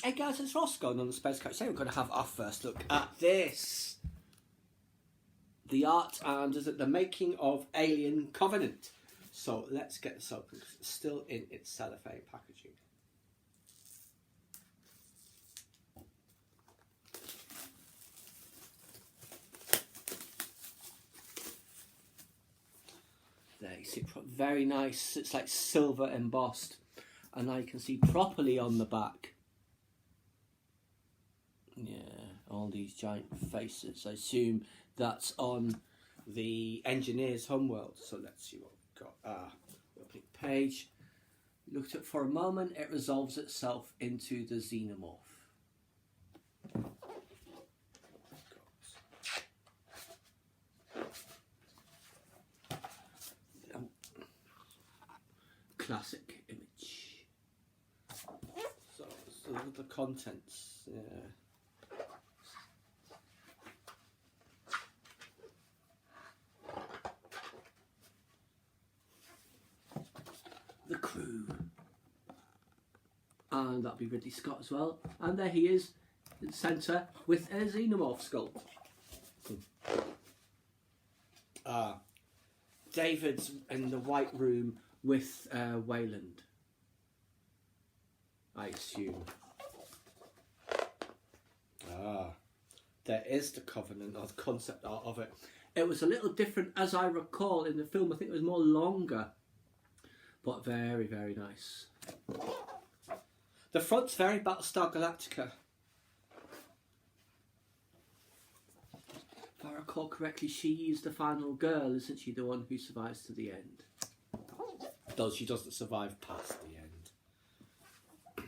Hey guys, it's Ross going on the Space Coach. Today we're going to have our first look at this. The art and is it the making of Alien Covenant. So let's get this open because it's still in its cellophane packaging. There you see, very nice. It's like silver embossed. And now you can see properly on the back. Yeah, all these giant faces. I assume that's on the engineer's homeworld. So let's see what we've got. Opening page. Looked at for a moment. It resolves itself into the xenomorph. Classic image. So look at the contents. Yeah. The crew. And that'll be Ridley Scott as well. And there he is in the centre with a xenomorph sculpt. David's in the white room with Wayland, I assume. There is the Covenant, or the concept art of it. It was a little different, as I recall, in the film. I think it was more longer, but very, very nice. The front's very Battlestar Galactica. If I recall correctly, she is the final girl, isn't she? The one who survives to the end. Though she doesn't survive past the end.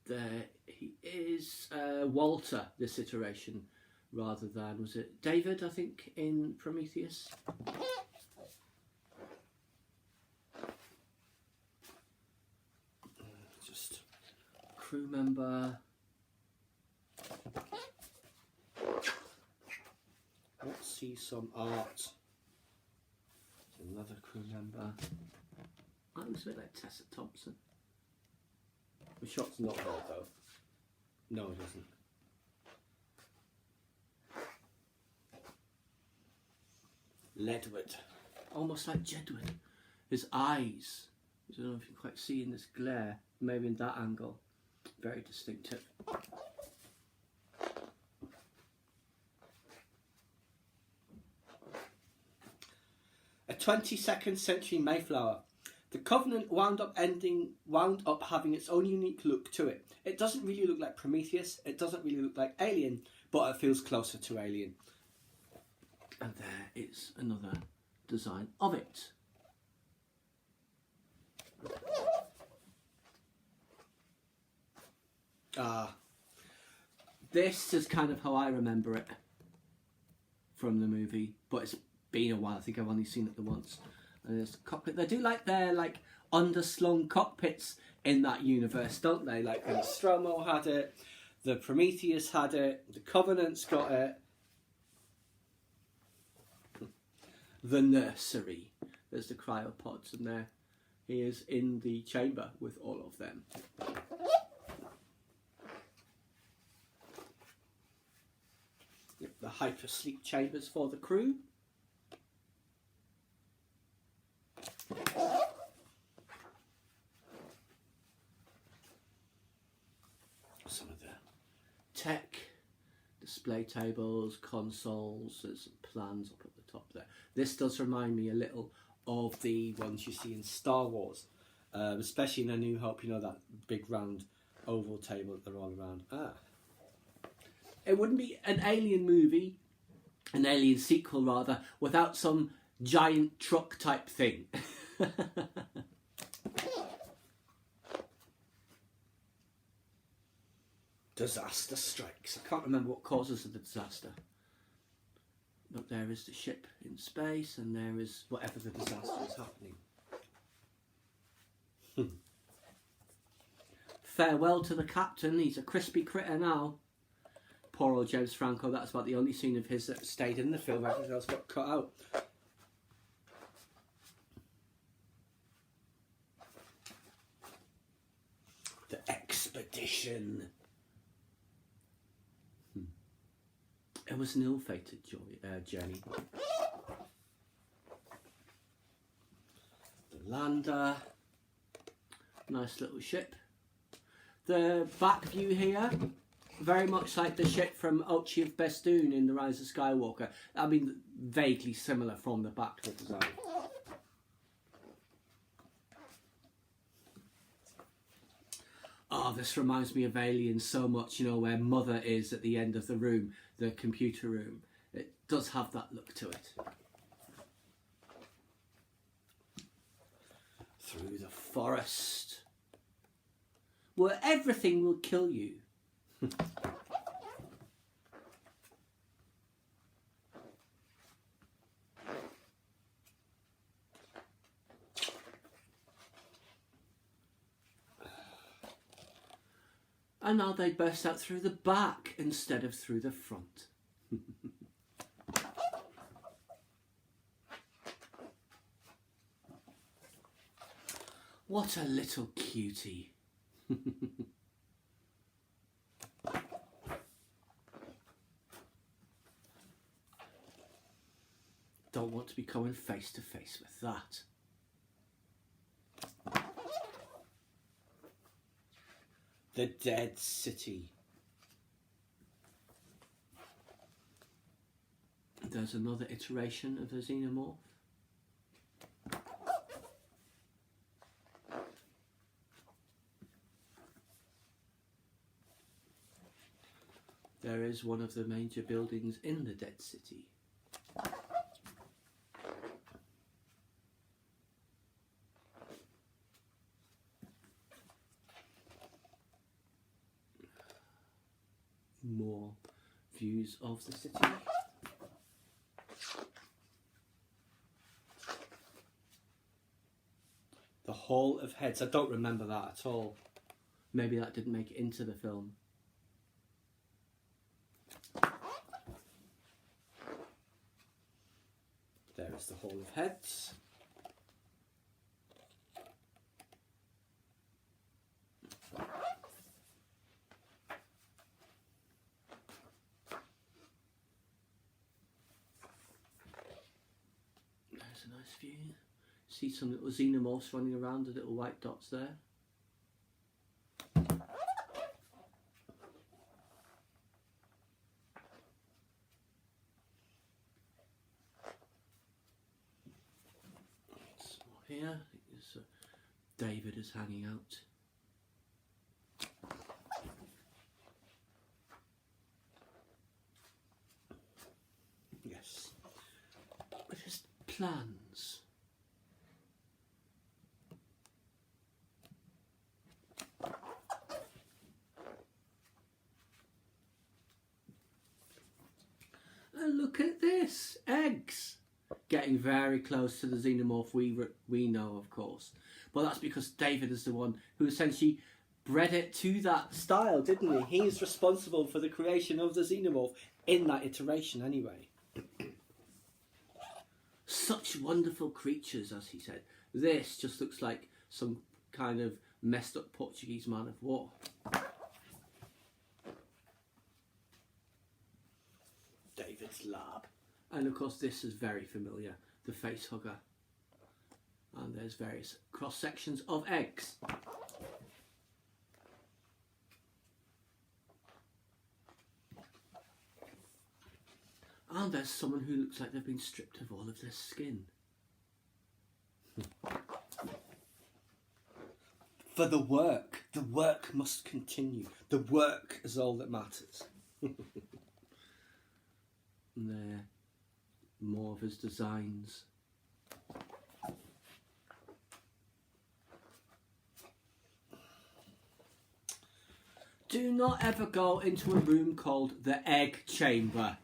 There he is, Walter, this iteration, rather than, was it David, I think, in Prometheus? Just crew member. Let's see some art. Another crew member. That looks a bit like Tessa Thompson. The shot's not her though. No, it isn't. Ledward. Almost like Jedward. His eyes. I don't know if you can quite see in this glare. Maybe in that angle. Very distinctive. A 22nd century Mayflower. The Covenant wound up having its own unique look to it. It doesn't really look like Prometheus, it doesn't really look like Alien, but it feels closer to Alien. And there is another design of it. This is kind of how I remember it from the movie, but it's been a while. I think I've only seen it the once. And there's the cockpit. They do like their like underslung cockpits in that universe, don't they? Like the Nostromo had it, the Prometheus had it, the Covenant's got it. The nursery. There's the cryopods, and there he is in the chamber with all of them. The hypersleep chambers for the crew. Some of the tech, display tables, consoles, there's some plans up at the top there. This does remind me a little of the ones you see in Star Wars, especially in A New Hope, you know, that big round oval table that they're all around. It wouldn't be an Alien movie, an Alien sequel rather, without some giant truck type thing. Disaster strikes. I can't remember what causes the disaster. But there is the ship in space, and there is whatever the disaster is happening. Farewell to the captain. He's a crispy critter now. Poor old James Franco. That's about the only scene of his that stayed in the film. Everything else got cut out. The expedition. edition. It was an ill-fated journey. The lander, nice little ship. The back view here, very much like the ship from Ochi of Bestoon in The Rise of Skywalker. I mean, vaguely similar from the back to the design. Oh, this reminds me of Alien so much, you know, where Mother is at the end of the room, the computer room. It does have that look to it. Through the forest, where everything will kill you. And now they burst out through the back instead of through the front. What a little cutie. Don't want to be coming face to face with that. The Dead City. There's another iteration of the xenomorph. There is one of the major buildings in the Dead City. More views of the city. The Hall of Heads. I don't remember that at all. Maybe that didn't make it into the film. There is the Hall of Heads. There's a nice view. See some little xenomorphs running around, the little white dots there. Here, David is hanging out. Yes, with his plans. And look at this, eggs. Getting very close to the xenomorph we know, of course. But that's because David is the one who essentially bred it to that style, didn't he? He is responsible for the creation of the xenomorph in that iteration anyway. Such wonderful creatures, as he said. This just looks like some kind of messed up Portuguese man of war. David's lab. And of course this is very familiar, the face hugger. And there's various cross sections of eggs. And there's someone who looks like they've been stripped of all of their skin. For the work must continue. The work is all that matters. And there, more of his designs. Do not ever go into a room called the egg chamber,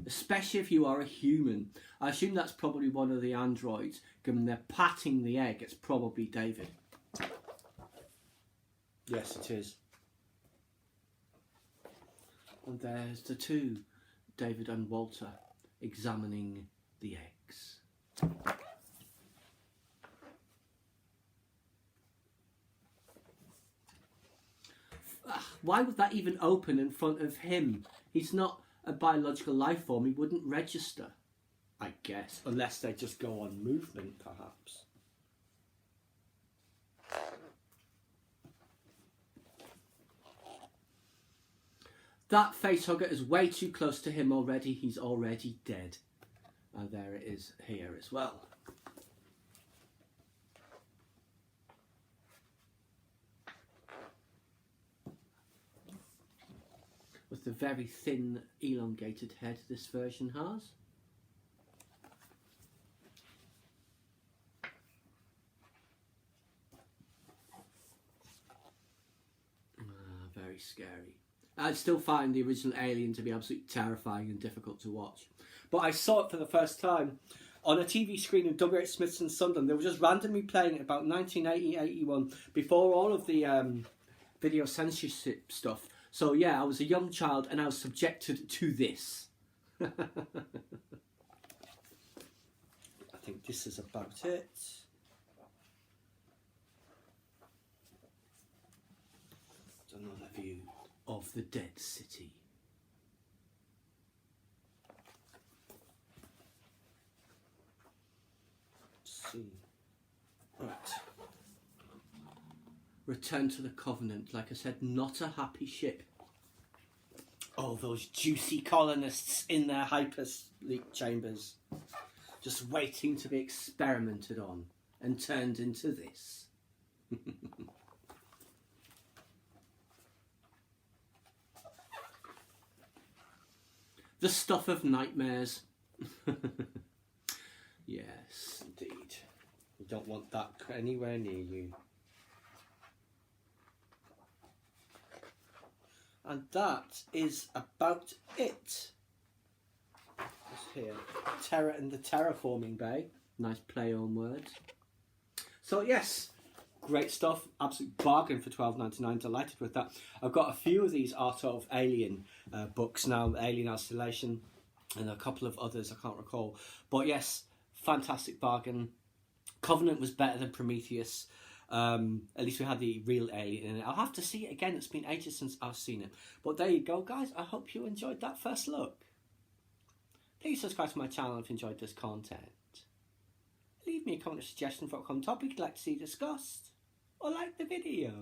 especially if you are a human. I assume that's probably one of the androids. Given they're patting the egg, it's probably David. Yes, it is. And there's the two, David and Walter, examining the eggs. Why would that even open in front of him? He's not a biological life form. He wouldn't register, I guess, unless they just go on movement, perhaps. That facehugger is way too close to him already. He's already dead. There it is here as well. With the very thin, elongated head this version has. Very scary. I still find the original Alien to be absolutely terrifying and difficult to watch. But I saw it for the first time on a TV screen in WH Smithson, Sunderland. They were just randomly playing it about 1980-81, before all of the video censorship stuff. So yeah, I was a young child and I was subjected to this. I think this is about it. Another view of the dead city. Let's see. Right. Return to the Covenant. Like I said, not a happy ship. Oh, those juicy colonists in their hypersleep chambers. Just waiting to be experimented on and turned into this. The stuff of nightmares. Yes, indeed. You don't want that anywhere near you. And that is about it. What's here? Terror in the Terraforming Bay. Nice play on words. So yes, great stuff. Absolute bargain for $12.99. Delighted with that. I've got a few of these Art of Alien books now. Alien Isolation and a couple of others I can't recall. But yes, fantastic bargain. Covenant was better than Prometheus. At least we had the real alien in it. I'll have to see it again. It's been ages since I've seen it. But there you go, guys. I hope you enjoyed that first look. Please subscribe to my channel if you enjoyed this content. Leave me a comment or suggestion for a common topic you'd like to see discussed. Or like the video.